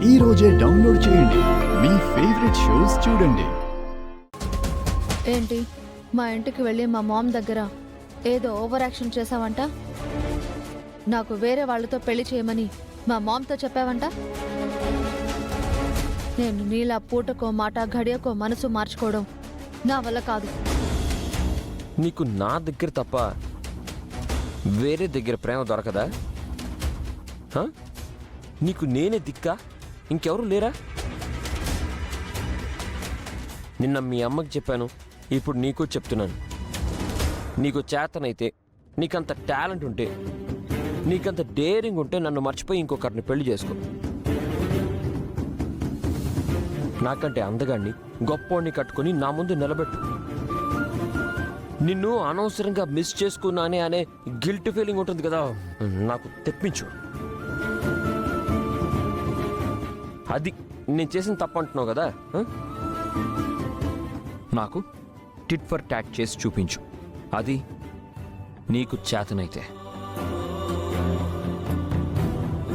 ఈ రోజే డౌన్లోడ్ చేయండి. మీ ఫేవరెట్ షోస్ చూడండి. ఏంటి మా ఇంటికి వెళ్ళి మా మామ్ దగ్గర ఏదో ఓవర్ యాక్షన్ చేసావంట? నాకు వేరే వాళ్ళతో పెళ్లి చేయమని మా మామ్తో చెప్పావంట? నేను నీలా పూటకో మాట ఘడియకో మనసు మార్చుకోవడం నా వల్ల కాదు. నీకు నా దగ్గర తప్ప వేరే దగ్గర ప్రేమ దొరకదా? నీకు నేనే దిక్కా? ఇంకెవరు లేరా? నిన్న మీ అమ్మకి చెప్పాను, ఇప్పుడు నీకు చెప్తున్నాను. నీకు చేతనైతే, నీకంత టాలెంట్ ఉంటే, నీకంత డేరింగ్ ఉంటే నన్ను మర్చిపోయి ఇంకొకరిని పెళ్లి చేసుకో. నాకంటే అందగాన్ని గొప్పోడిని కట్టుకొని నా ముందు నిలబెట్టు. నిన్ను అనవసరంగా మిస్ చేసుకున్నానే అనే గిల్ట్ ఫీలింగ్ ఉంటుంది కదా, నాకు తెప్పించు. అది నేను చేసిన తప్పు అంటున్నావు కదా. నాకు టిట్ ఫర్ టాట్ చేసి చూపించు. అది నీకు చేతనైతే.